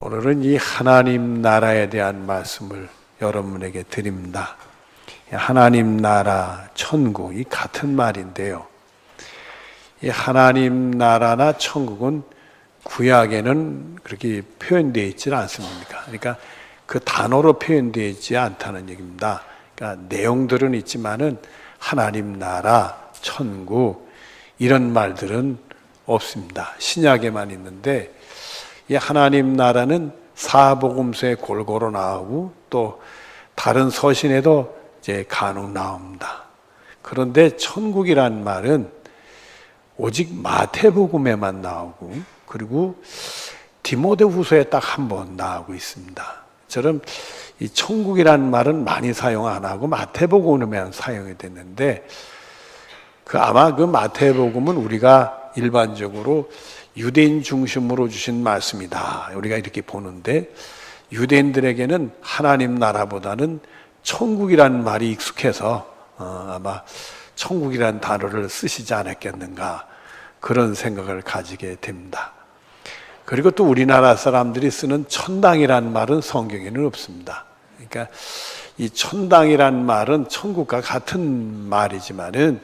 오늘은 이 하나님 나라에 대한 말씀을 여러분에게 드립니다. 하나님 나라, 천국, 이 같은 말인데요. 이 하나님 나라나 천국은 구약에는 그렇게 표현되어 있지는 않습니까? 그러니까 그 단어로 표현되어 있지 않다는 얘기입니다. 그러니까 내용들은 있지만은 하나님 나라, 천국 이런 말들은 없습니다. 신약에만 있는데 이 하나님 나라는 사복음서에 골고루 나오고 또 다른 서신에도 이제 간혹 나옵니다. 그런데 천국이란 말은 오직 마태복음에만 나오고 그리고 디모데후서에 딱 한 번 나오고 있습니다. 저는 이 천국이란 말은 많이 사용 안 하고 마태복음에만 사용이 됐는데 아마 그 마태복음은 우리가 일반적으로 유대인 중심으로 주신 말씀이다. 우리가 이렇게 보는데 유대인들에게는 하나님 나라보다는 천국이란 말이 익숙해서 아마 천국이란 단어를 쓰시지 않았겠는가 그런 생각을 가지게 됩니다. 그리고 또 우리나라 사람들이 쓰는 천당이란 말은 성경에는 없습니다. 그러니까 이 천당이란 말은 천국과 같은 말이지만은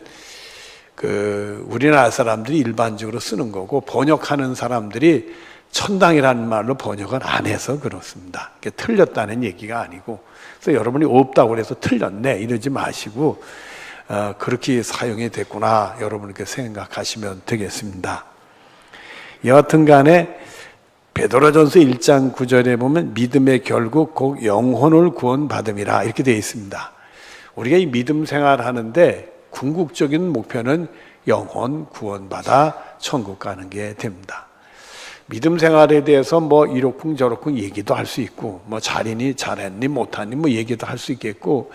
우리나라 사람들이 일반적으로 쓰는 거고 번역하는 사람들이 천당이라는 말로 번역을 안 해서 그렇습니다. 틀렸다는 얘기가 아니고 그래서 여러분이 없다고 해서 틀렸네 이러지 마시고 그렇게 사용이 됐구나 여러분 이렇게 생각하시면 되겠습니다. 여하튼 간에 베드로전서 1장 9절에 보면 믿음의 결국 곧 영혼을 구원받음이라 이렇게 되어 있습니다. 우리가 이 믿음 생활하는데 궁극적인 목표는 영혼 구원받아 천국 가는 게 됩니다. 믿음 생활에 대해서 뭐 이러쿵 저러쿵 얘기도 할 수 있고 뭐 잘했니 잘했니 못하니 뭐 얘기도 할 수 있겠고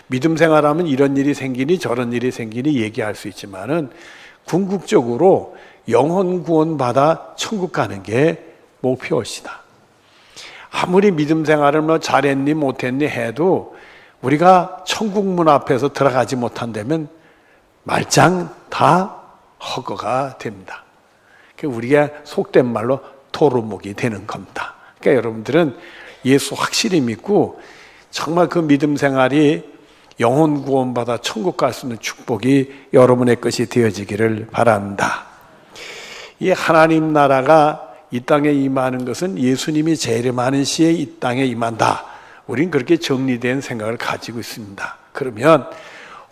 믿음 생활하면 이런 일이 생기니 저런 일이 생기니 얘기할 수 있지만은 궁극적으로 영혼 구원받아 천국 가는 게 목표시다. 아무리 믿음 생활을 뭐 잘했니 못했니 해도 우리가 천국 문 앞에서 들어가지 못한다면 말짱 다 허거가 됩니다. 우리가 속된 말로 도루묵이 되는 겁니다. 그러니까 여러분들은 예수 확실히 믿고 정말 그 믿음 생활이 영혼 구원받아 천국 갈 수 있는 축복이 여러분의 것이 되어지기를 바랍니다. 이 하나님 나라가 이 땅에 임하는 것은 예수님이 재림하는 시에 이 땅에 임한다. 우린 그렇게 정리된 생각을 가지고 있습니다. 그러면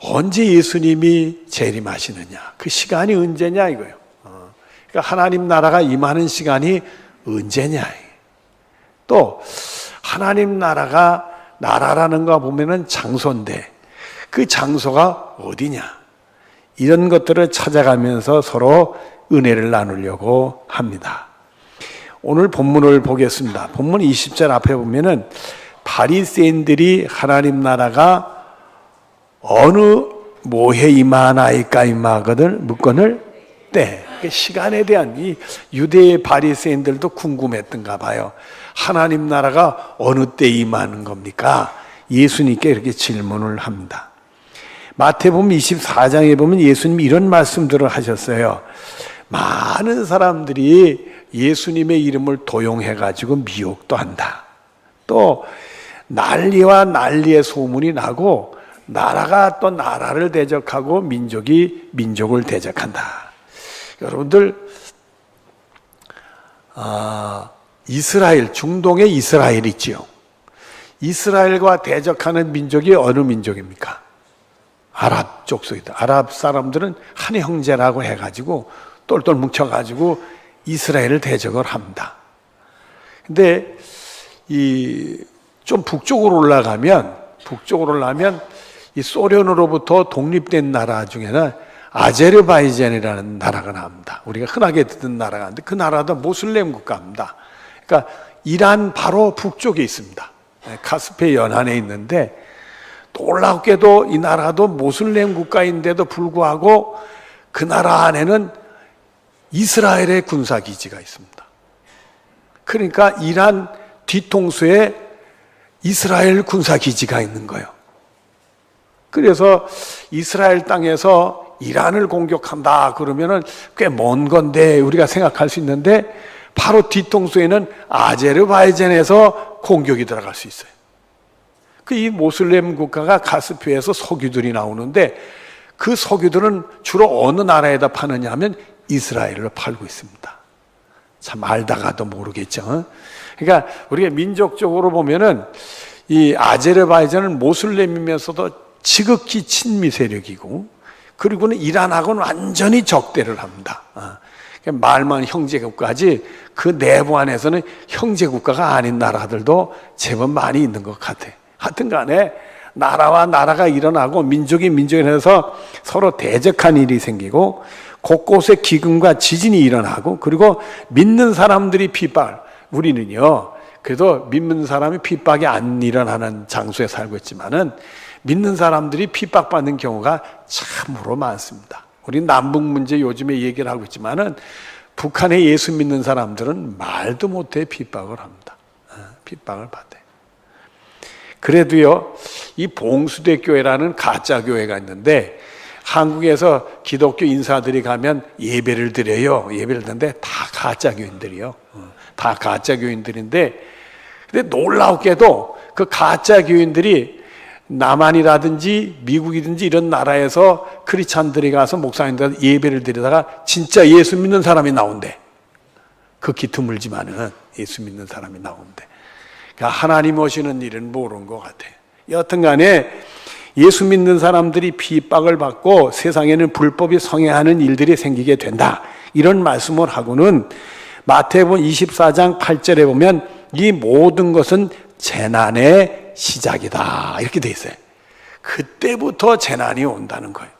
언제 예수님이 재림하시느냐? 그 시간이 언제냐 이거예요. 그러니까 하나님 나라가 임하는 시간이 언제냐? 또 하나님 나라가 나라라는 거 보면은 장소인데 그 장소가 어디냐? 이런 것들을 찾아가면서 서로 은혜를 나누려고 합니다. 오늘 본문을 보겠습니다. 본문 20절 앞에 보면은 바리새인들이 하나님 나라가 어느 뭐해 임하나이까 임하거든 묻거늘 때 시간에 대한 이 유대의 바리새인들도 궁금했던가 봐요. 하나님 나라가 어느 때 임하는 겁니까? 예수님께 이렇게 질문을 합니다. 마태복음 24장에 보면 예수님이 이런 말씀들을 하셨어요. 많은 사람들이 예수님의 이름을 도용해가지고 미혹도 한다. 또 난리와 난리의 소문이 나고 나라가 또 나라를 대적하고 민족이 민족을 대적한다. 여러분들 이스라엘, 중동의 이스라엘 있지요. 이스라엘과 대적하는 민족이 어느 민족입니까? 아랍 족속이다. 아랍 사람들은 한 형제라고 해가지고 똘똘 뭉쳐가지고 이스라엘을 대적을 합니다. 근데 좀 북쪽으로 올라가면 이 소련으로부터 독립된 나라 중에는 아제르바이잔이라는 나라가 나옵니다. 우리가 흔하게 듣는 나라가 있는데 그 나라도 모슬렘 국가입니다. 그러니까 이란 바로 북쪽에 있습니다. 카스피해 연안에 있는데 놀랍게도 이 나라도 모슬렘 국가인데도 불구하고 그 나라 안에는 이스라엘의 군사기지가 있습니다. 그러니까 이란 뒤통수에 이스라엘 군사기지가 있는 거예요. 그래서 이스라엘 땅에서 이란을 공격한다 그러면은 꽤 먼 건데 우리가 생각할 수 있는데 바로 뒤통수에는 아제르바이잔에서 공격이 들어갈 수 있어요. 이 모슬렘 국가가 카스피에서 석유들이 나오는데 그 석유들은 주로 어느 나라에다 파느냐 하면 이스라엘로 팔고 있습니다. 참 알다가도 모르겠죠. 그러니까 우리가 민족적으로 보면은 이 아제르바이잔은 모슬렘이면서도 지극히 친미 세력이고, 그리고는 이란하고는 완전히 적대를 합니다. 말만 형제국가지 그 내부 안에서는 형제국가가 아닌 나라들도 제법 많이 있는 것 같아요. 하여튼 간에 나라와 나라가 일어나고 민족이 민족에 대해서 서로 대적한 일이 생기고 곳곳에 기근과 지진이 일어나고, 그리고 믿는 사람들이 핍박, 우리는요 그래도 믿는 사람이 핍박이 안 일어나는 장소에 살고 있지만은 믿는 사람들이 핍박받는 경우가 참으로 많습니다. 우리 남북 문제 요즘에 얘기를 하고 있지만은 북한에 예수 믿는 사람들은 말도 못해 핍박을 합니다. 핍박을 받아요. 그래도요, 이 봉수대 교회라는 가짜 교회가 있는데 한국에서 기독교 인사들이 가면 예배를 드려요. 예배를 드는데 다 가짜 교인들이요. 다 가짜 교인들인데, 근데 놀랍게도 그 가짜 교인들이 남한이라든지 미국이든지 이런 나라에서 크리스찬들이 가서 목사님들 예배를 드리다가 진짜 예수 믿는 사람이 나온대. 극히 드물지만은 예수 믿는 사람이 나온대. 그러니까 하나님 오시는 일은 모르는 것 같아요. 여튼 간에 예수 믿는 사람들이 핍박을 받고 세상에는 불법이 성행하는 일들이 생기게 된다, 이런 말씀을 하고는 마태복음 24장 8절에 보면 이 모든 것은 재난의 시작이다, 이렇게 돼 있어요. 그때부터 재난이 온다는 거예요.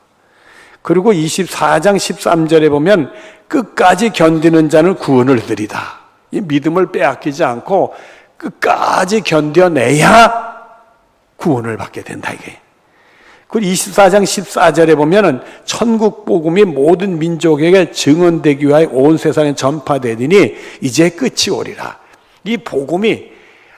그리고 24장 13절에 보면 끝까지 견디는 자는 구원을 얻으리다. 이 믿음을 빼앗기지 않고 끝까지 견뎌내야 구원을 받게 된다, 이게. 그리고 24장 14절에 보면은 천국 복음이 모든 민족에게 증언되기 위하여 온 세상에 전파되리니 이제 끝이 오리라. 이 복음이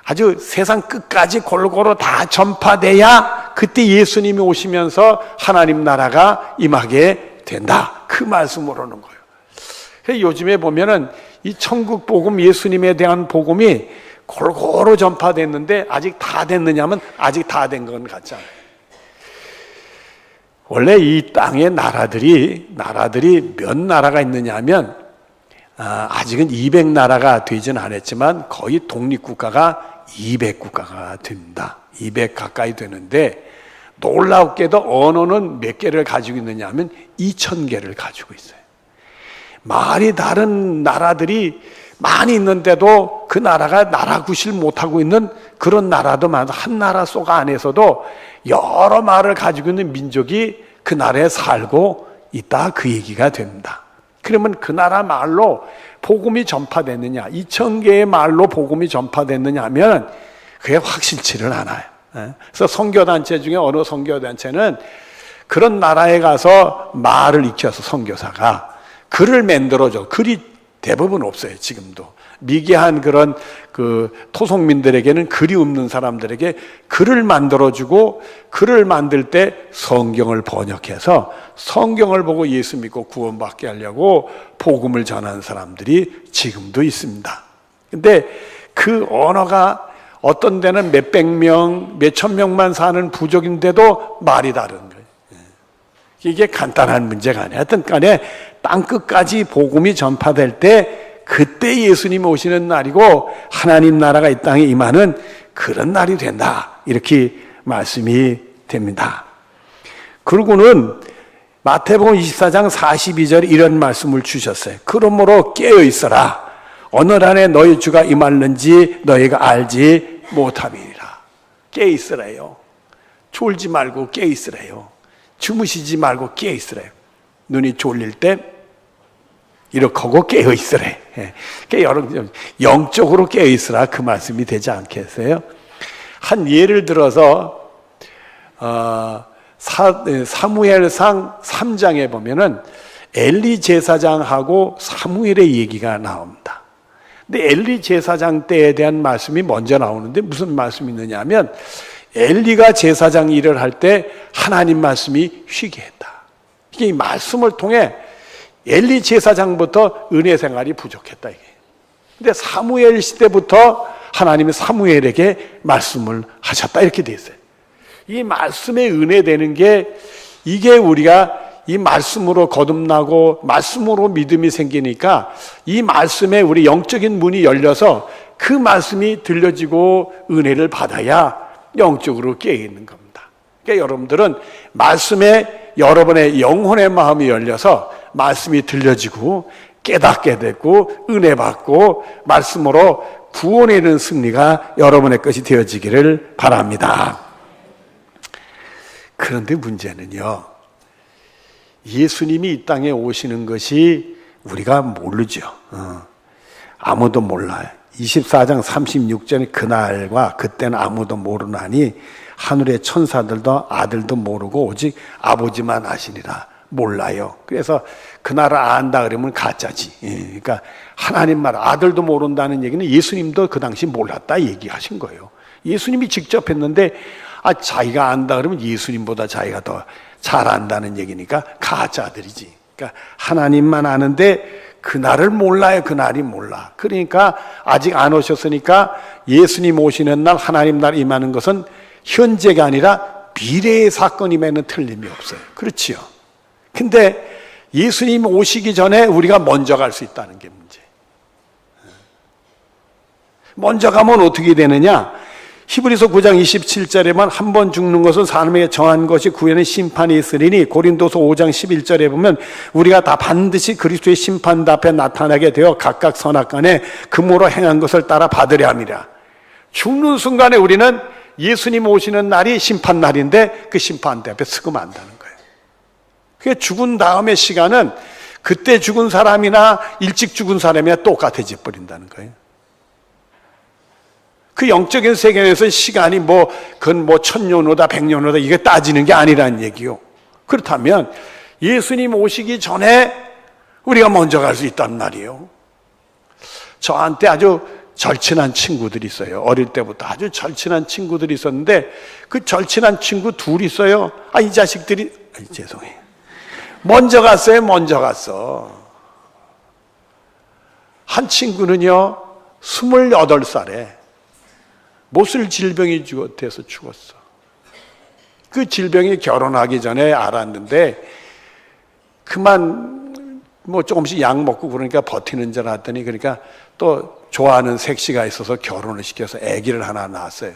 아주 세상 끝까지 골고루 다 전파돼야 그때 예수님이 오시면서 하나님 나라가 임하게 된다, 그 말씀을 하는 거예요. 요즘에 보면은 이 천국 복음, 예수님에 대한 복음이 골고루 전파됐는데 아직 다 됐느냐면 아직 다 된 건 같지 않아요. 원래 이 땅의 나라들이 몇 나라가 있느냐 하면 아직은 200나라가 되진 않았지만 거의 독립국가가 200국가가 됩니다. 200 가까이 되는데 놀랍게도 언어는 몇 개를 가지고 있느냐 하면 2000개를 가지고 있어요. 말이 다른 나라들이 많이 있는데도 그 나라가 나라 구실 못하고 있는 그런 나라도 많아서 한 나라 속 안에서도 여러 말을 가지고 있는 민족이 그 나라에 살고 있다, 그 얘기가 됩니다. 그러면 그 나라 말로 복음이 전파됐느냐, 2000개의 말로 복음이 전파됐느냐 하면 그게 확실치는 않아요. 그래서 선교단체 중에 어느 선교단체는 그런 나라에 가서 말을 익혀서 선교사가 글을 만들어줘. 글이 대부분 없어요, 지금도. 미개한 그런 그 토속민들에게는 글이 없는 사람들에게 글을 만들어주고, 글을 만들 때 성경을 번역해서 성경을 보고 예수 믿고 구원받게 하려고 복음을 전하는 사람들이 지금도 있습니다. 근데 그 언어가 어떤 데는 몇백 명, 몇천 명만 사는 부족인데도 말이 다른 거예요. 이게 간단한 문제가 아니에요. 하여튼 간에 땅끝까지 복음이 전파될 때 그때 예수님이 오시는 날이고 하나님 나라가 이 땅에 임하는 그런 날이 된다, 이렇게 말씀이 됩니다. 그리고는 마태복음 24장 42절에 이런 말씀을 주셨어요. 그러므로 깨어있어라. 오늘 안에 너희 주가 임할는지 너희가 알지 못함이니라. 깨어있으래요. 졸지 말고 깨어있으래요. 주무시지 말고 깨어있으래요. 눈이 졸릴 때 이렇게 하고 깨어있으래. 영적으로 깨어있으라, 그 말씀이 되지 않겠어요? 한 예를 들어서 사무엘상 3장에 보면은 엘리 제사장하고 사무엘의 얘기가 나옵니다. 근데 엘리 제사장 때에 대한 말씀이 먼저 나오는데 무슨 말씀이 있느냐 하면 엘리가 제사장 일을 할 때 하나님 말씀이 쉬게 했다. 이게 이 말씀을 통해 엘리 제사장부터 은혜 생활이 부족했다, 이게. 근데 사무엘 시대부터 하나님이 사무엘에게 말씀을 하셨다 이렇게 돼 있어요. 이 말씀의 은혜 되는 게 이게 우리가 이 말씀으로 거듭나고 말씀으로 믿음이 생기니까 이 말씀에 우리 영적인 문이 열려서 그 말씀이 들려지고 은혜를 받아야 영적으로 깨어있는 겁니다. 그러니까 여러분들은 말씀에 여러분의 영혼의 마음이 열려서 말씀이 들려지고 깨닫게 되고 은혜 받고 말씀으로 구원에 이르는 승리가 여러분의 것이 되어지기를 바랍니다. 그런데 문제는요, 예수님이 이 땅에 오시는 것이 우리가 모르죠. 아무도 몰라요. 24장 36절에 그날과 그때는 아무도 모르나니 하늘의 천사들도 아들도 모르고 오직 아버지만 아시니라. 몰라요. 그래서 그날을 안다 그러면 가짜지. 그러니까 하나님 말 아들도 모른다는 얘기는 예수님도 그 당시 몰랐다 얘기하신 거예요. 예수님이 직접 했는데 자기가 안다 그러면 예수님보다 자기가 더 잘 안다는 얘기니까 가짜들이지. 그러니까 하나님만 아는데 그날을 몰라요. 그날이 몰라. 그러니까 아직 안 오셨으니까 예수님 오시는 날 하나님 날 임하는 것은 현재가 아니라 미래의 사건임에는 틀림이 없어요. 그렇지요. 근데 예수님 오시기 전에 우리가 먼저 갈 수 있다는 게 문제. 먼저 가면 어떻게 되느냐? 히브리서 9장 27절에만 한 번 죽는 것은 사람에게 정한 것이 구원의 심판이 있으리니 고린도서 5장 11절에 보면 우리가 다 반드시 그리스도의 심판 앞에 나타나게 되어 각각 선악간에 금으로 행한 것을 따라 받으려 함이라. 죽는 순간에 우리는 예수님 오시는 날이 심판 날인데 그 심판대 앞에 서금 안다는 거예요. 그게 죽은 다음의 시간은 그때 죽은 사람이나 일찍 죽은 사람이나 똑같아져 버린다는 거예요. 그 영적인 세계에서 시간이 그건 1000년 후다 100년 후다 이게 따지는 게 아니라는 얘기요. 그렇다면 예수님 오시기 전에 우리가 먼저 갈 수 있단 말이에요. 저한테 아주 절친한 친구들이 있어요. 어릴 때부터 아주 절친한 친구들이 있었는데 그 절친한 친구 둘이 있어요. 이 자식들이 죄송해요. 먼저 갔어요. 먼저 갔어. 한 친구는요 28살에 못쓸 질병이 돼서 죽었어. 그 질병이 결혼하기 전에 알았는데 그만 조금씩 약 먹고 그러니까 버티는 줄 알았더니 그러니까 또 좋아하는 섹시가 있어서 결혼을 시켜서 아기를 하나 낳았어요.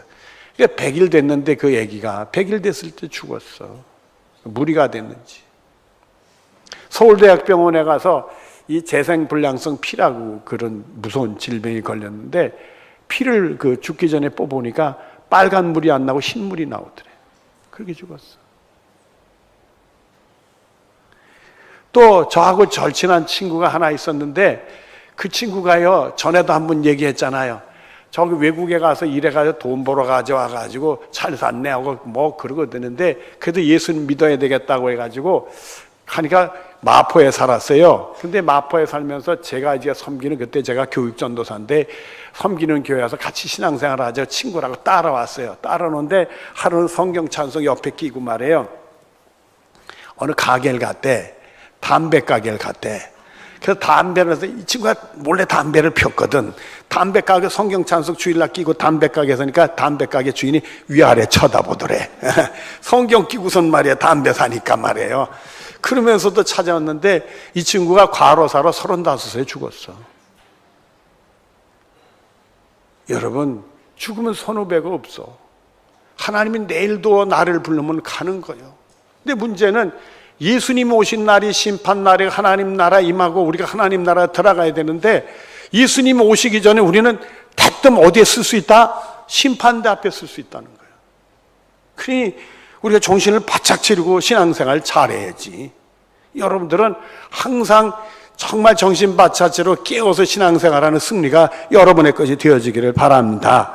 그러니까 100일 됐는데 그 아기가 100일 됐을 때 죽었어. 무리가 됐는지. 서울대학병원에 가서 이 재생불량성 피라고 그런 무서운 질병이 걸렸는데 피를 죽기 전에 뽑으니까 빨간 물이 안 나고 흰물이 나오더래. 그렇게 죽었어. 또 저하고 절친한 친구가 하나 있었는데 그 친구가요 전에도 한번 얘기했잖아요. 저기 외국에 가서 일해가지고 돈 벌어 가져와가지고 잘 샀네 하고 그러거든요. 그래도 예수님 믿어야 되겠다고 해가지고 하니까 마포에 살았어요. 근데 마포에 살면서 제가 이제 섬기는 그때 제가 교육전도사인데 섬기는 교회 와서 같이 신앙생활 하죠. 친구라고 따라왔어요. 따라오는데 하루는 성경 찬송 옆에 끼고 말해요. 어느 가게를 갔대. 담배 가게를 갔대. 그래서 담배를 이 친구가 몰래 담배를 폈거든. 담배 가게 성경 찬송 주일날 끼고 담배 가게 서니까 담배 가게 주인이 위아래 쳐다보더래. 성경 끼고선 말이야 담배 사니까 말이에요. 그러면서도 찾아왔는데 이 친구가 과로사로 35세에 죽었어. 여러분 죽으면 선후배가 없어. 하나님이 내일도 나를 부르면 가는 거예요. 근데 문제는 예수님 오신 날이 심판 날에 하나님 나라 임하고 우리가 하나님 나라 들어가야 되는데 예수님 오시기 전에 우리는 대뜸 어디에 쓸 수 있다? 심판대 앞에 쓸 수 있다는 거예요. 그러니 우리가 정신을 바짝 차리고 신앙생활 잘해야지. 여러분들은 항상 정말 정신 바짝 차리고 깨어서 신앙생활하는 승리가 여러분의 것이 되어지기를 바랍니다.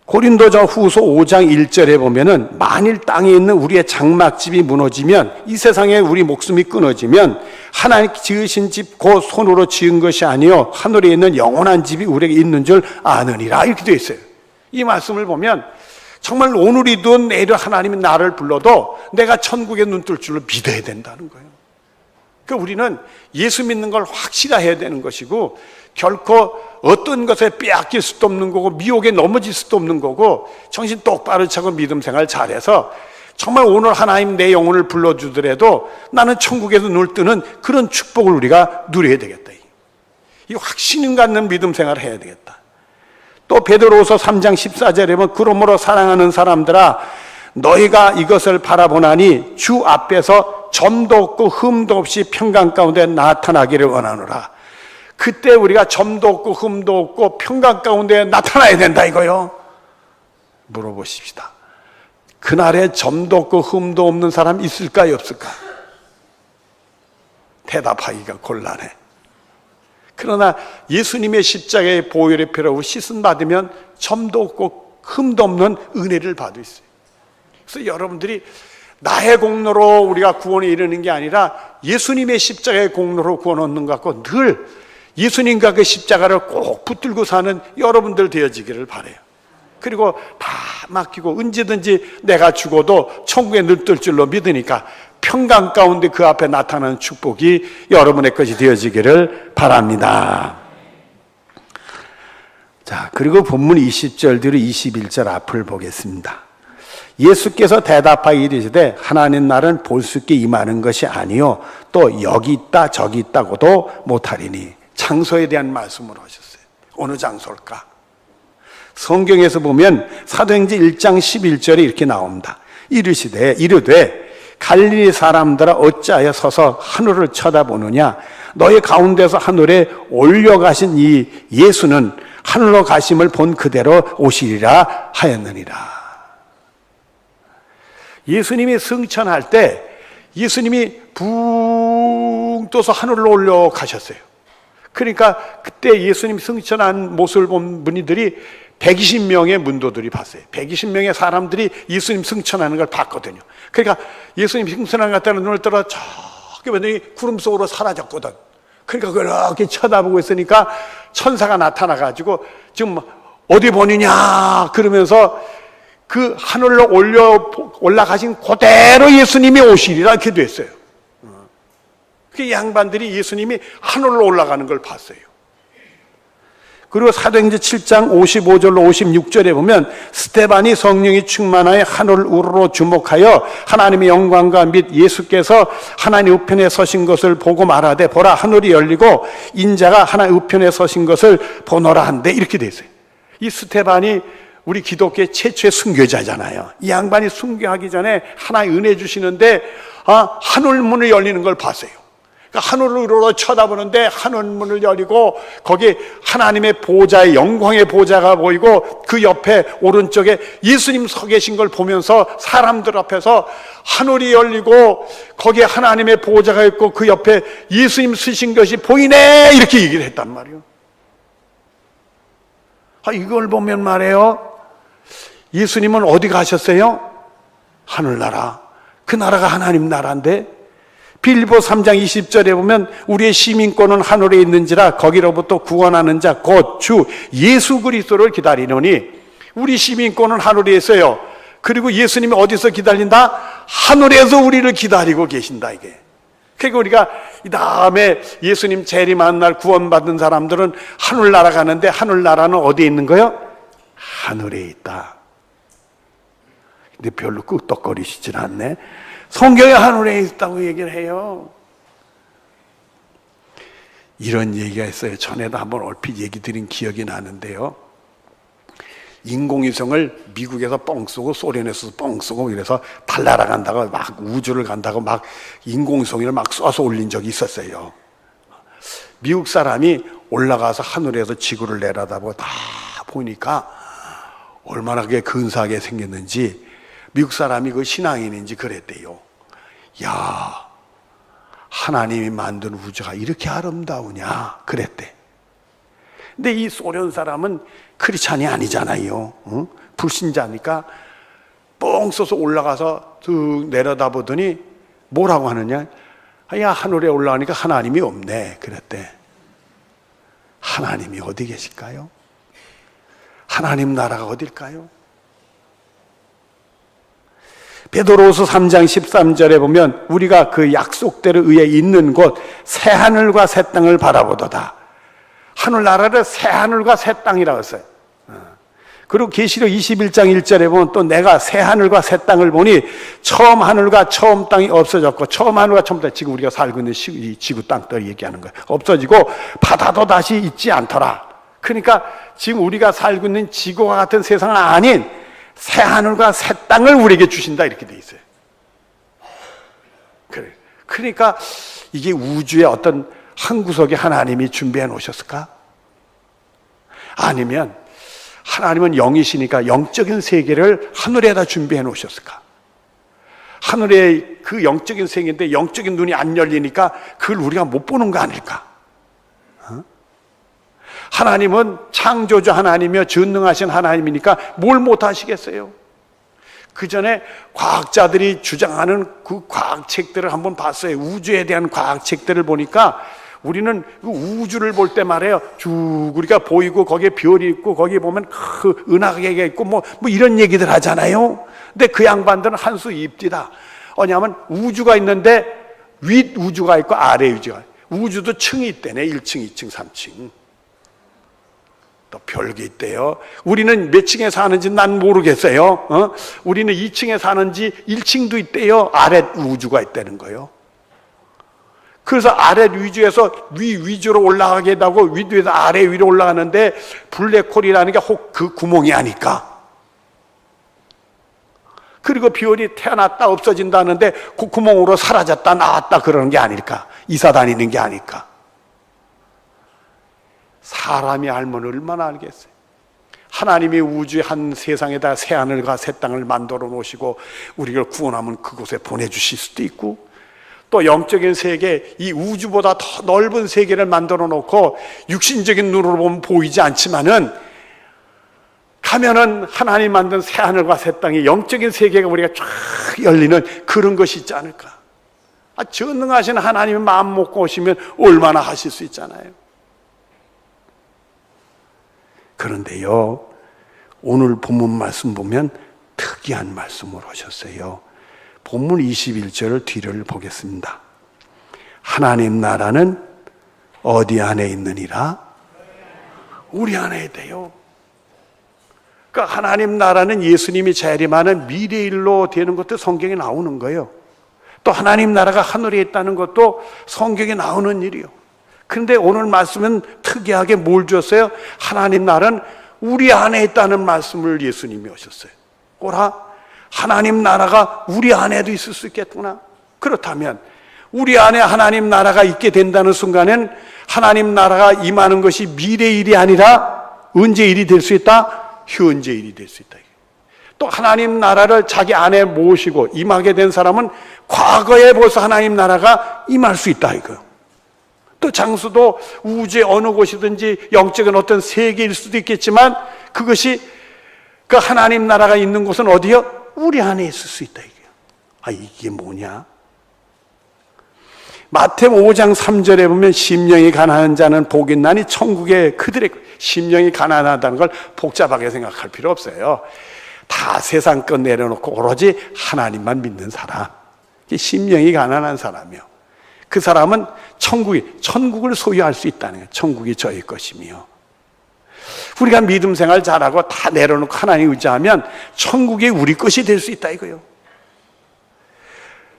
고린도전 후서 5장 1절에 보면은 만일 땅에 있는 우리의 장막집이 무너지면 이 세상에 우리 목숨이 끊어지면 하나님 지으신 집 곧 손으로 지은 것이 아니요 하늘에 있는 영원한 집이 우리에게 있는 줄 아느니라 이렇게 되어 있어요. 이 말씀을 보면 정말 오늘이든 내일 하나님이 나를 불러도 내가 천국에 눈 뜰 줄로 믿어야 된다는 거예요. 그러니까 우리는 예수 믿는 걸 확실해야 되는 것이고 결코 어떤 것에 빼앗길 수도 없는 거고 미혹에 넘어질 수도 없는 거고 정신 똑바로 차고 믿음 생활 잘해서 정말 오늘 하나님 내 영혼을 불러주더라도 나는 천국에서 눈을 뜨는 그런 축복을 우리가 누려야 되겠다. 이 확신 갖는 믿음 생활을 해야 되겠다. 또 베드로후서 3장 14절에 보면 그러므로 사랑하는 사람들아 너희가 이것을 바라보나니 주 앞에서 점도 없고 흠도 없이 평강 가운데 나타나기를 원하노라. 그때 우리가 점도 없고 흠도 없고 평강 가운데 나타나야 된다 이거요. 물어보십시다. 그날에 점도 없고 흠도 없는 사람 있을까요 없을까? 대답하기가 곤란해. 그러나 예수님의 십자가의 보혈의 피로 씻음 받으면 점도 없고 흠도 없는 은혜를 받을 수 있어요. 그래서 여러분들이 나의 공로로 우리가 구원에 이르는 게 아니라 예수님의 십자가의 공로로 구원 얻는 것 같고 늘 예수님과 그 십자가를 꼭 붙들고 사는 여러분들 되어지기를 바라요. 그리고 다 맡기고 언제든지 내가 죽어도 천국에 늘뜰 줄로 믿으니까 평강 가운데 그 앞에 나타나는 축복이 여러분의 것이 되어지기를 바랍니다. 자, 그리고 본문 20절 뒤로 21절 앞을 보겠습니다. 예수께서 대답하여 이르시되 하나님 나라는 볼 수 있게 임하는 것이 아니요 또 여기 있다 저기 있다고도 못하리니. 장소에 대한 말씀을 하셨어요. 어느 장소일까? 성경에서 보면 사도행전 1장 11절에 이렇게 나옵니다. 이르되 갈릴리 사람들아 어찌하여 서서 하늘을 쳐다보느냐? 너희 가운데서 하늘에 올려가신 이 예수는 하늘로 가심을 본 그대로 오시리라 하였느니라. 예수님이 승천할 때 예수님이 붕 떠서 하늘로 올려가셨어요. 그러니까 그때 예수님 승천한 모습을 본 분들이 120명의 문도들이 봤어요. 120명의 사람들이 예수님 승천하는 걸 봤거든요. 그러니까 예수님 승천하는 것 때는 눈을 떠라 저기 보더니 구름 속으로 사라졌거든. 그러니까 그렇게 쳐다보고 있으니까 천사가 나타나가지고 지금 어디 보느냐 그러면서 그 하늘로 올라가신 그대로 예수님이 오시리라 이렇게 됐어요. 그 양반들이 예수님이 하늘로 올라가는 걸 봤어요. 그리고 사도행전 7장 55절로 56절에 보면 스데반이 성령이 충만하여 하늘을 우러러 주목하여 하나님의 영광과 및 예수께서 하나님 우편에 서신 것을 보고 말하되 보라 하늘이 열리고 인자가 하나님 우편에 서신 것을 보노라 한데 이렇게 돼 있어요. 이 스데반이 우리 기독교의 최초의 순교자잖아요. 이 양반이 순교하기 전에 하나님 은혜 주시는데 하늘 문을 열리는 걸 봤어요. 하늘으로 쳐다보는데 하늘 문을 열리고 거기 하나님의 보좌의 영광의 보좌가 보이고 그 옆에 오른쪽에 예수님 서 계신 걸 보면서 사람들 앞에서 하늘이 열리고 거기에 하나님의 보좌가 있고 그 옆에 예수님 서신 것이 보이네 이렇게 얘기를 했단 말이에요. 이걸 보면 말이에요. 예수님은 어디 가셨어요? 하늘나라. 그 나라가 하나님 나라인데 빌립보 3장 20절에 보면 우리의 시민권은 하늘에 있는지라 거기로부터 구원하는 자 곧 주 예수 그리스도를 기다리노니. 우리 시민권은 하늘에 있어요. 그리고 예수님이 어디서 기다린다? 하늘에서 우리를 기다리고 계신다 이게. 그러니까 우리가 이 다음에 예수님 재림하는 날 구원받은 사람들은 하늘나라 가는데 하늘나라는 어디에 있는 거예요? 하늘에 있다. 근데 별로 끄떡거리시질 않네. 성경에 하늘에 있다고 얘기를 해요. 이런 얘기가 있어요. 전에도 한번 얼핏 얘기 드린 기억이 나는데요. 인공위성을 미국에서 뻥 쏘고 소련에서 뻥 쏘고 이래서 달 날아간다고 막 우주를 간다고 막 인공위성을 막 쏴서 올린 적이 있었어요. 미국 사람이 올라가서 하늘에서 지구를 내려다보고 다 보니까 얼마나 그게 근사하게 생겼는지 미국 사람이 그 신앙인인지 그랬대요. 야, 하나님이 만든 우주가 이렇게 아름다우냐 그랬대. 근데 이 소련 사람은 크리스찬이 아니잖아요. 응? 불신자니까 뻥 쏘서 올라가서 쭉 내려다보더니 뭐라고 하느냐? 야, 하늘에 올라가니까 하나님이 없네 그랬대. 하나님이 어디 계실까요? 하나님 나라가 어딜까요? 베드로후서 3장 13절에 보면 우리가 그 약속대로 의해 있는 곳 새 하늘과 새 땅을 바라보도다. 하늘나라를 새 하늘과 새 땅이라고 했어요. 그리고 계시록 21장 1절에 보면 또 내가 새 하늘과 새 땅을 보니 처음 하늘과 처음 땅이 없어졌고, 처음 하늘과 처음 땅, 지금 우리가 살고 있는 이 지구 땅들 얘기하는 거예요. 없어지고 바다도 다시 있지 않더라. 그러니까 지금 우리가 살고 있는 지구와 같은 세상은 아닌 새 하늘과 새 땅을 우리에게 주신다, 이렇게 돼 있어요. 그러니까 이게 우주의 어떤 한 구석에 하나님이 준비해 놓으셨을까? 아니면 하나님은 영이시니까 영적인 세계를 하늘에다 준비해 놓으셨을까? 하늘에 그 영적인 세계인데 영적인 눈이 안 열리니까 그걸 우리가 못 보는 거 아닐까? 하나님은 창조주 하나님이며 전능하신 하나님이니까 뭘 못 하시겠어요? 그 전에 과학자들이 주장하는 그 과학책들을 한번 봤어요. 우주에 대한 과학책들을 보니까 우리는 우주를 볼 때 말이에요, 쭉 우리가 보이고 거기에 별이 있고 거기에 보면 그 은하계가 있고 뭐 이런 얘기들 하잖아요. 근데 그 양반들은 한 수 입디다. 왜냐하면 우주가 있는데 윗 우주가 있고 아래 우주가 있고, 우주도 층이 있대네. 1층, 2층, 3층. 또 별게 있대요. 우리는 몇 층에 사는지 난 모르겠어요. 우리는 2층에 사는지 1층도 있대요. 아래 우주가 있다는 거예요. 그래서 아래 위주에서 위주로 올라가게 되고 위주에서 아래 위로 올라가는데 블랙홀이라는 게 혹 그 구멍이 아닐까? 그리고 별이 태어났다 없어진다는데 그 구멍으로 사라졌다 나왔다 그러는 게 아닐까? 이사 다니는 게 아닐까? 사람이 알면 얼마나 알겠어요. 하나님이 우주의 한 세상에다 새 하늘과 새 땅을 만들어 놓으시고 우리를 구원하면 그곳에 보내주실 수도 있고, 또 영적인 세계, 이 우주보다 더 넓은 세계를 만들어 놓고 육신적인 눈으로 보면 보이지 않지만은 가면은 하나님 만든 새 하늘과 새 땅이 영적인 세계가 우리가 쫙 열리는 그런 것이 있지 않을까? 전능하신 하나님이 마음 먹고 오시면 얼마나 하실 수 있잖아요. 그런데요, 오늘 본문 말씀 보면 특이한 말씀을 하셨어요. 본문 21절 뒤를 보겠습니다. 하나님 나라는 어디 안에 있느니라? 우리 안에 있대요. 그러니까 하나님 나라는 예수님이 재림하는 미래일로 되는 것도 성경에 나오는 거예요. 또 하나님 나라가 하늘에 있다는 것도 성경에 나오는 일이요. 그런데 오늘 말씀은 특이하게 뭘 줬어요? 하나님 나라는 우리 안에 있다는 말씀을 예수님이 하셨어요. 오라, 하나님 나라가 우리 안에도 있을 수 있겠구나. 그렇다면 우리 안에 하나님 나라가 있게 된다는 순간엔 하나님 나라가 임하는 것이 미래일이 아니라 언제 일이 될 수 있다? 현재 일이 될 수 있다. 또 하나님 나라를 자기 안에 모시고 임하게 된 사람은 과거에 벌써 하나님 나라가 임할 수 있다 이거요. 또 장수도 우주의 어느 곳이든지 영적인 어떤 세계일 수도 있겠지만 그것이 그 하나님 나라가 있는 곳은 어디요? 우리 안에 있을 수 있다 이게요. 이게 뭐냐? 마태복음 5장 3절에 보면 심령이 가난한 자는 복이 있나니 천국에 그들의, 심령이 가난하다는 걸 복잡하게 생각할 필요 없어요. 다 세상 것 내려놓고 오로지 하나님만 믿는 사람, 심령이 가난한 사람이요. 그 사람은 천국을 소유할 수 있다는 거예요. 천국이 저희 것이며, 우리가 믿음 생활 잘하고 다 내려놓고 하나님 의지하면 천국이 우리 것이 될 수 있다 이거예요.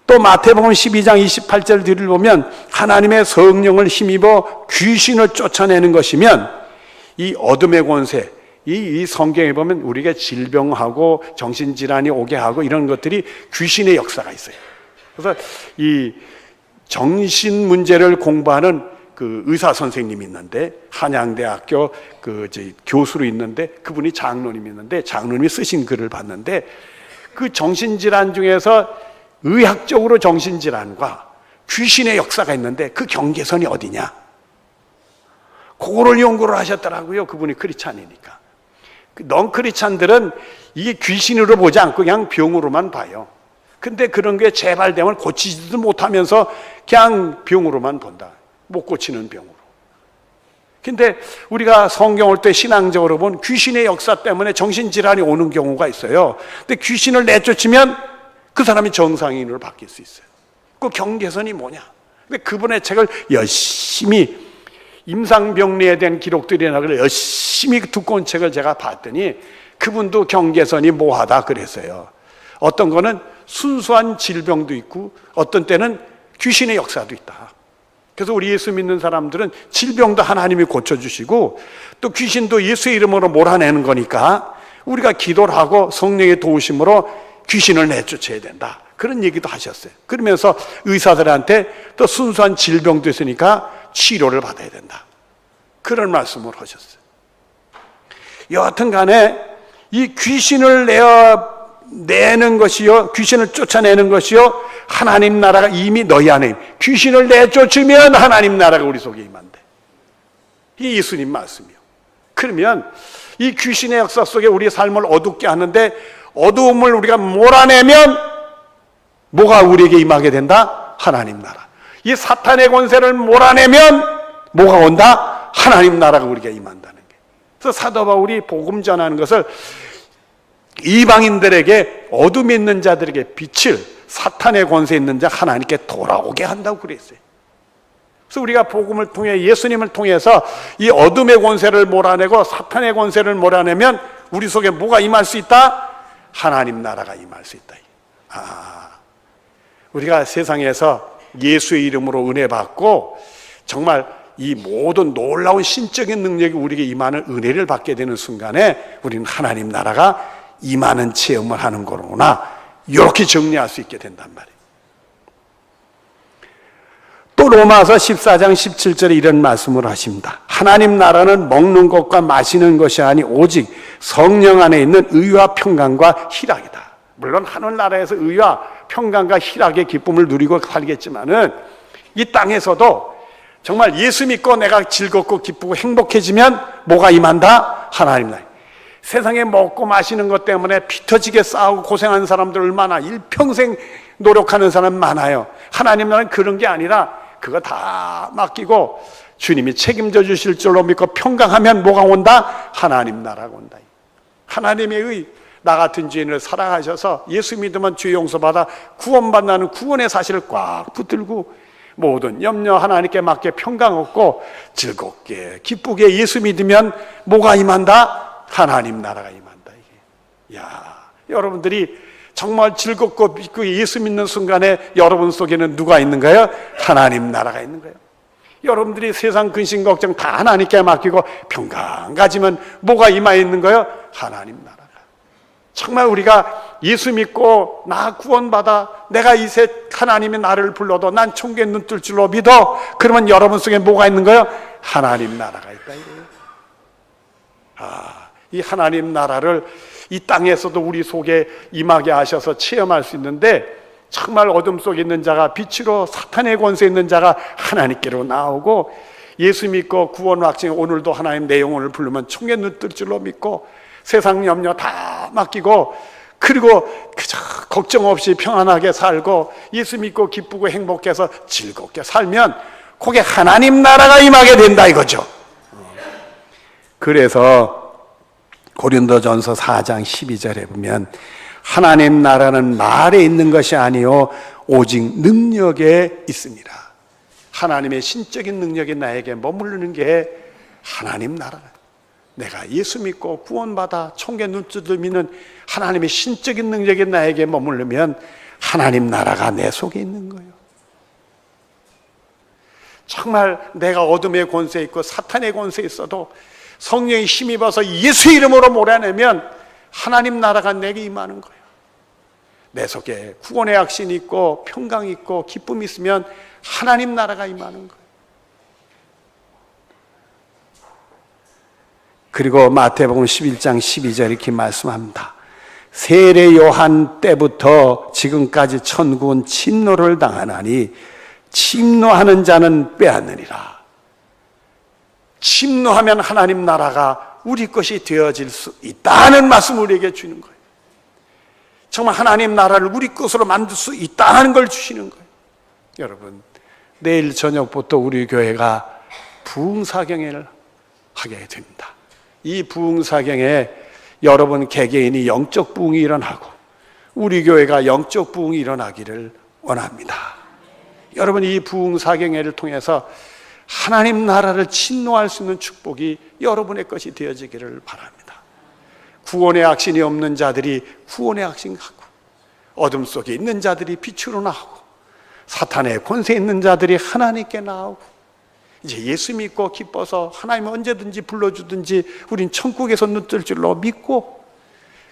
또 마태복음 12장 28절 뒤를 보면 하나님의 성령을 힘입어 귀신을 쫓아내는 것이면 이 어둠의 권세, 이 성경에 보면 우리가 질병하고 정신질환이 오게 하고 이런 것들이 귀신의 역사가 있어요. 그래서 이 정신 문제를 공부하는 그 의사 선생님이 있는데, 한양대학교 교수로 있는데, 그분이 장로님이 있는데, 장로님이 쓰신 글을 봤는데, 그 정신질환 중에서 의학적으로 정신질환과 귀신의 역사가 있는데 그 경계선이 어디냐? 그거를 연구를 하셨더라고요. 그분이 크리스찬이니까. 넌 크리스찬들은 이게 귀신으로 보지 않고 그냥 병으로만 봐요. 근데 그런 게 재발되면 고치지도 못하면서 그냥 병으로만 본다. 못 고치는 병으로. 근데 우리가 성경 올 때 신앙적으로 본 귀신의 역사 때문에 정신질환이 오는 경우가 있어요. 근데 귀신을 내쫓으면 그 사람이 정상인으로 바뀔 수 있어요. 그 경계선이 뭐냐? 근데 그분의 책을 열심히 임상병리에 대한 기록들이나 그래 열심히 두꺼운 책을 제가 봤더니 그분도 경계선이 모호하다 그랬어요. 어떤 거는 순수한 질병도 있고 어떤 때는 귀신의 역사도 있다. 그래서 우리 예수 믿는 사람들은 질병도 하나님이 고쳐주시고 또 귀신도 예수의 이름으로 몰아내는 거니까 우리가 기도를 하고 성령의 도우심으로 귀신을 내쫓아야 된다. 그런 얘기도 하셨어요. 그러면서 의사들한테 또 순수한 질병도 있으니까 치료를 받아야 된다. 그런 말씀을 하셨어요. 여하튼 간에 이 귀신을 내는 것이요, 귀신을 쫓아내는 것이요, 하나님 나라가 이미 너희 안에, 귀신을 내쫓으면 하나님 나라가 우리 속에 임한대. 이게 예수님 말씀이요. 그러면 이 귀신의 역사 속에 우리의 삶을 어둡게 하는데 어두움을 우리가 몰아내면 뭐가 우리에게 임하게 된다? 하나님 나라. 이 사탄의 권세를 몰아내면 뭐가 온다? 하나님 나라가 우리에게 임한다는 게. 그래서 사도 바울이 복음 전하는 것을 이방인들에게 어둠에 있는 자들에게 빛을, 사탄의 권세에 있는 자 하나님께 돌아오게 한다고 그랬어요. 그래서 우리가 복음을 통해 예수님을 통해서 이 어둠의 권세를 몰아내고 사탄의 권세를 몰아내면 우리 속에 뭐가 임할 수 있다? 하나님 나라가 임할 수 있다. 우리가 세상에서 예수의 이름으로 은혜 받고 정말 이 모든 놀라운 신적인 능력이 우리에게 임하는 은혜를 받게 되는 순간에 우리는 하나님 나라가 임하는 체험을 하는 거로구나, 이렇게 정리할 수 있게 된단 말이에요. 또 로마서 14장 17절에 이런 말씀을 하십니다. 하나님 나라는 먹는 것과 마시는 것이 아니 오직 성령 안에 있는 의와 평강과 희락이다. 물론 하늘나라에서 의와 평강과 희락의 기쁨을 누리고 살겠지만은 이 땅에서도 정말 예수 믿고 내가 즐겁고 기쁘고 행복해지면 뭐가 임한다? 하나님 나라. 세상에 먹고 마시는 것 때문에 피 터지게 싸우고 고생하는 사람들 얼마나, 일평생 노력하는 사람 많아요. 하나님 나라는 그런 게 아니라 그거 다 맡기고 주님이 책임져 주실 줄로 믿고 평강하면 뭐가 온다? 하나님 나라가 온다. 하나님의 의, 나 같은 죄인을 사랑하셔서 예수 믿으면 죄 용서받아 구원받는 구원의 사실을 꽉 붙들고 모든 염려 하나님께 맡겨 평강 얻고 즐겁게 기쁘게 예수 믿으면 뭐가 임한다? 하나님 나라가 임한다. 이게. 여러분들이 정말 즐겁고 믿고 예수 믿는 순간에 여러분 속에는 누가 있는가요? 하나님 나라가 있는 거예요. 여러분들이 세상 근심 걱정 다 하나님께 맡기고 평강 가지면 뭐가 임하 있는 거예요? 하나님 나라가. 정말 우리가 예수 믿고 나 구원받아 내가 이세 하나님의 나를 불러도 난 천국에 눈 뜰 줄로 믿어. 그러면 여러분 속에 뭐가 있는 거예요? 하나님 나라가 있다 이거예요. 이 하나님 나라를 이 땅에서도 우리 속에 임하게 하셔서 체험할 수 있는데 정말 어둠 속에 있는 자가 빛으로, 사탄의 권세에 있는 자가 하나님께로 나오고 예수 믿고 구원 확증에 오늘도 하나님 내 영혼을 부르면 총에 눈 뜰 줄로 믿고 세상 염려 다 맡기고 그리고 그저 걱정 없이 평안하게 살고 예수 믿고 기쁘고 행복해서 즐겁게 살면 거기에 하나님 나라가 임하게 된다 이거죠. 그래서 고린도전서 4장 12절에 보면 하나님 나라는 말에 있는 것이 아니요 오직 능력에 있습니다. 하나님의 신적인 능력이 나에게 머무르는 게 하나님 나라. 내가 예수 믿고 구원받아 총계 눈뜨들 믿는 하나님의 신적인 능력이 나에게 머무르면 하나님 나라가 내 속에 있는 거예요. 정말 내가 어둠의 권세에 있고 사탄의 권세에 있어도 성령이 힘입어서 예수 이름으로 몰아내면 하나님 나라가 내게 임하는 거예요. 내 속에 구원의 확신이 있고 평강이 있고 기쁨이 있으면 하나님 나라가 임하는 거예요. 그리고 마태복음 11장 12절 이렇게 말씀합니다. 세례 요한 때부터 지금까지 천국은 침노를 당하나니 침노하는 자는 빼앗느니라. 침노하면 하나님 나라가 우리 것이 되어질 수 있다는 말씀을 우리에게 주는 거예요. 정말 하나님 나라를 우리 것으로 만들 수 있다는 걸 주시는 거예요. 여러분, 내일 저녁부터 우리 교회가 부흥사경회를 하게 됩니다. 이 부흥사경에 여러분 개개인이 영적 부흥이 일어나고 우리 교회가 영적 부흥이 일어나기를 원합니다. 여러분 이 부흥사경회를 통해서 하나님 나라를 침노할 수 있는 축복이 여러분의 것이 되어지기를 바랍니다. 구원의 확신이 없는 자들이 구원의 확신하고, 어둠 속에 있는 자들이 빛으로 나오고, 사탄의 권세 있는 자들이 하나님께 나오고, 이제 예수 믿고 기뻐서 하나님 언제든지 불러주든지 우린 천국에서 눈뜰 줄로 믿고,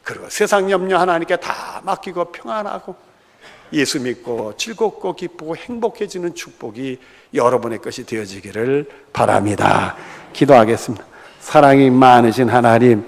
그리고 세상 염려 하나님께 다 맡기고 평안하고 예수 믿고 즐겁고 기쁘고 행복해지는 축복이 여러분의 것이 되어지기를 바랍니다. 기도하겠습니다. 사랑이 많으신 하나님,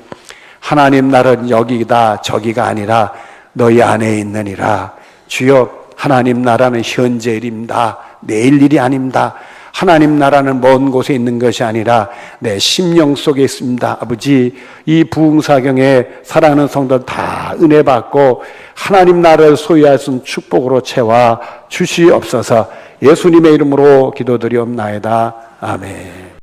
하나님 나라는 여기다 저기가 아니라 너희 안에 있느니라. 주여, 하나님 나라는 현재 일입니다. 내일 일이 아닙니다. 하나님 나라는 먼 곳에 있는 것이 아니라 내 심령 속에 있습니다. 아버지, 이 부흥사경에 사랑하는 성도들 다 은혜 받고 하나님 나라를 소유할 수 있는 축복으로 채워 주시옵소서. 예수님의 이름으로 기도드리옵나이다. 아멘.